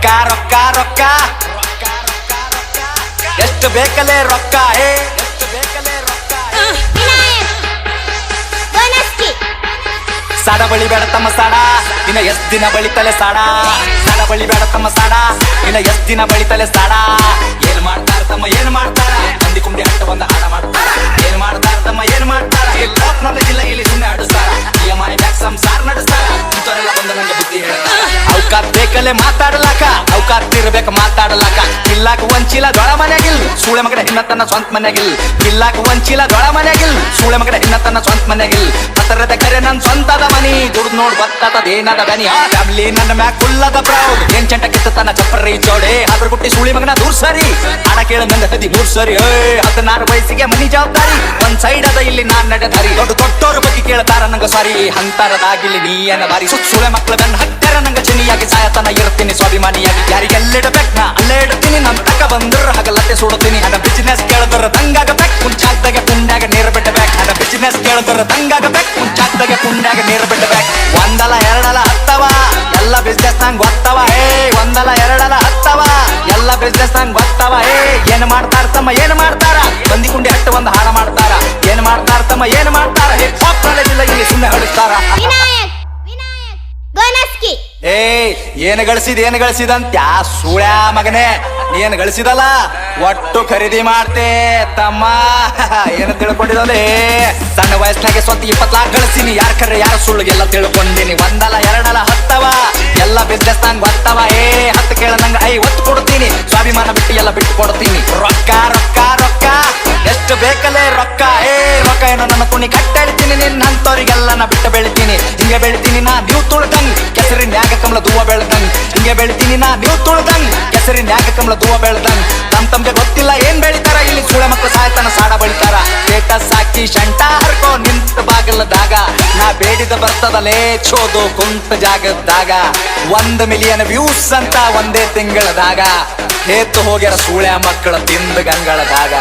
ರೊಕ್ಕ ರೊಕ್ಕ ರೊಕ್ಕ ಎಷ್ಟು ಬೇಕಲೇ ರೊಕ್ಕ ಎಷ್ಟು ಬೇಕಲೇ ರೊಕ್ಕ ಸಾಡ ಬಳಿ ಬೇಡ ತಮ್ಮ ಸಾಡ ಇನ್ನ ಎಷ್ಟ್ ದಿನ ಬಳಿತಲೆ ಸಾಡ ಸಾಡ ಬಳಿ ಬೇಡ ತಮ್ಮ ಸಾಡ ಇನ್ನ ಎಷ್ಟ್ ದಿನ ಬಳಿತಲೆ ಸಾಡ ಏನ್ ಮಾಡ್ತಾರ ತಮ್ಮ ಏನ್ ಮಾಡ್ತಾರ ಮಂದಿ ಕುಂಡಿ ಹಟ್ಟ ಬಂದ ಹಾಡ ಮಾಡ್ತಾರ ಏನ್ ಮಾಡ್ತಾರ ತಮ್ಮ ಏನ್ ಮಾಡ್ತಾರ ಜಿಲ್ಲ ಇಲ್ಲಿ ಸುಮ್ಮನೆ ಆಡಿಸ್ತಾರ EMI ಬ್ಯಾಕ್ ಸಂಸಾರ ನಡೆಸ್ತಾರ ಇಂಥವರೆಲ್ಲ ಬಂದ ನಂಗೆ ಬುದ್ಧಿ ಹೇಳ್ತಾರ ಅವಕಾತ್ ಬೇಕಲ್ಲೇ ಮಾತಾಡಲಾಕ ಅವಕಾತ್ ಇರ್ಬೇಕ ಮಾತಾಡಲಾಕ ಇಲ್ಲಾಕ ಒಂಚಿಲ ದೊಳ ಮನೆಗಿಲ್ ಸೂಳೆ ಮಗಡ ಇನ್ನ ತನ್ನ ಸ್ವಂತ ಮನೆಗಿಲ್ ಇಲ್ಲಾಕ ಒಂಚಿಲ ದೊಳ ಮನೆಗಿಲ್ ಸೂಳೆ ಮಗಡ ಇನ್ನ ತನ್ನ ಸ್ವಂತ ಮನೆಗಿಲ್ ಪತ್ರದ ಕರೆ ನನ್ ಸ್ವಂತದ ಮನಿ ದುಡ್ದು ನೋಡ್ ಬತ್ತದೇನದ ಗನಿ ಫ್ಯಾಮಿಲಿ ನನ್ನ ಮ್ಯಾಕ್ ಫುಲ್ಲದ ಪ್ರೌಡ್ ಏನ್ ಚಂಟ ಕಿತ್ತ ತನ್ನ ಚಪ್ಪರಿ ಚೋಡೆ ಅದ್ರ ಗುಟ್ಟಿ ಸುಳಿ ಮಗನ ದೂರ್ ಸರಿ ಹಣ ಕೇಳ ನಂದ 13 ಸರಿ 16 ವಯಸ್ಸಿಗೆ ಮನಿ ಜವಾಬ್ದಾರಿ ಒಂದ್ ಸೈಡ್ ಅದ ಇಲ್ಲಿ ನಾನ್ ನಡೆದಾರಿ ದೊಡ್ಡ ದೊಡ್ಡೋರ ಬಗ್ಗೆ ಕೇಳ್ತಾರ ನಂಗ ಸಾರಿ ಅಂತರದಾಗಿಲ್ಲಿ ನೀ ಅನ್ನ ಬಾರಿ ಸುಳೆ ಮಕ್ಳ ಬೆನ್ನ ಹತ್ತರ ನಂಗ ಚನಿಯಾಗಿ ಸಾಯತನ ಇರ್ತೀನಿ ಸ್ವಾಭಿಮಾನಿಯಾಗಿ ಯಾರಿಗೆಲ್ಲಿಡಬೇಕು ನಾ ಅಲ್ಲೇ ಇಡ್ತೀನಿ ನಮ್ ತಕ್ಕ ಬಂದ್ರ ಹಗಲತ್ತೆ ಸುಡ್ತೀನಿ ನನ್ನ ಬಿಸಿನೆಸ್ ಕೇಳಿದ್ರ ತಂಗಾಗಬೇಕು ಮುಂಚಾಕ್ದಾಗ ಪುಣ್ಯಾಗ ನೀರ್ ಬಿಟ್ಟಬೇಕು ನನ್ನ ಬಿಸಿನೆಸ್ ಕೇಳಿದ್ರ ತಂಗಾಗಬೇಕು ಮುಂಚಾಕ್ದಾಗ ಪುಣ್ಯಾಗ ನೀರ್ ಬಿಟ್ಟಬೇಕು ಒಂದಲ್ಲ ಎರಡಲ್ಲ ಹತ್ತವ ಎಲ್ಲ ಬಿಸ್ನೆಸ್ ನಂಗ್ ಗೊತ್ತವ ಒಂದಲ್ಲ ಎರಡಲ್ಲ ಹತ್ತವ ಎಲ್ಲ ಬಿಸ್ನೆಸ್ ನಂಗ್ ಗೊತ್ತವ ಏನ್ ಮಾಡ್ತಾರ ತಮ್ಮ ಏನ್ ಮಾಡ್ತಾರ ಬಂದಿ ಕುಂಡಿ ಹಟ್ಟ ಒಂದ್ ಹಾಡ ಮಾಡ್ತಾರ ಏನ್ ಮಾಡ್ತಾರ ತಮ್ಮ ಏನ್ ಮಾಡ್ತಾರ ಜಿಲ್ಲ ಇಲ್ಲಿ ಸುಮ್ಮನೆ ಹೊಡಿಸ್ತಾರ ಏನ್ ಗಳಿಸಿದಂತ ಸುಳ್ಯಾ ಮಗನೇ ಏನ್ ಗಳಿಸಿದಲ್ಲ ಒಟ್ಟು ಖರೀದಿ ಮಾಡ್ತೆ ತಮ್ಮ ಏನು ತಿಳ್ಕೊಂಡಿದ್ದೆ ಸಣ್ಣ ವಯಸ್ಸಿನಾಗೆ ಸ್ವತ್ತು 20 ಲಕ್ಷ ಗಳಿಸಿನಿ ಯಾರ ಕರ್ರೆ ಯಾರ ಸುಳ್ಳಿಗೆಲ್ಲ ತಿಳ್ಕೊಂಡಿನಿ ಒಂದಲ್ಲ ಎರಡಲ್ಲ ಹತ್ತವ ಎಲ್ಲ ಬಿಸ್ನೆಸ್ ನಂಗ್ ಗೊತ್ತವ ಹತ್ತು ಕೇಳ ನಂಗ 50 ಕೊಡ್ತೀನಿ ಸ್ವಾಭಿಮಾನ ಬಿಟ್ಟು ಎಲ್ಲ ಬಿಟ್ಟು ಕೊಡ್ತೀನಿ ರೊಕ್ಕ ರೊಕ್ಕ ರೊಕ್ಕ ಎಷ್ಟು ಬೇಕಲೇ ರೊಕ್ಕ ರೊಕ್ಕ ಏನೋ ನನ್ನ ಕುಣಿ ಕಟ್ಟೆಳ್ತೀನಿ ನಿನ್ನಂತವ್ರಿಗೆಲ್ಲ ನಾ ಬಿಟ್ಟು ಬೆಳಿತೀನಿ ಹಿಂಗೆ ಬೆಳಿತೀನಿ ನಾ ನೀವು ತುಳ್ದಂಗ್ ಕೆಸರಿನ ಯಾಕ ಕಮಲ ದೂವ ಬೆಳ್ದಂಗ್ ಹಿಂಗೆ ಬೆಳಿತೀನಿ ನಾ ನೀವು ತುಳ್ದಂಗ್ ಕೆಸರಿನ ಯಾಕ ಕಮಲ ದೂವ ಬೆಳ್ದಂಗ್ ತಮ್ಗೆ ಗೊತ್ತಿಲ್ಲ ಏನ್ ಬೆಳಿತಾರ ಇಲ್ಲಿ ಸುಳೆ ಮಕ್ಕಳು ಸಾಯ್ತಾನ ಸಾಡ ಬಳಿತಾರ ಸ್ಟೇಟಸ್ ಹಾಕಿ ಶಂಟ ಹರ್ಕೋ ನಿಂತ ಬಾಗಲದಾಗ ನಾ ಬೇಡಿದ ಬರ್ತದಲೇ ಚೋದು ಕುಂತ ಜಾಗದಾಗ 1 ಮಿಲಿಯನ್ ವ್ಯೂಸ್ ಅಂತ ಒಂದೇ ತಿಂಗಳದಾಗ ಹೇತು ಹೋಗ್ಯಾರ ಸುಳ್ಯ ಮಕ್ಕಳ ತಿಂದ ಗಂಗಳದಾಗ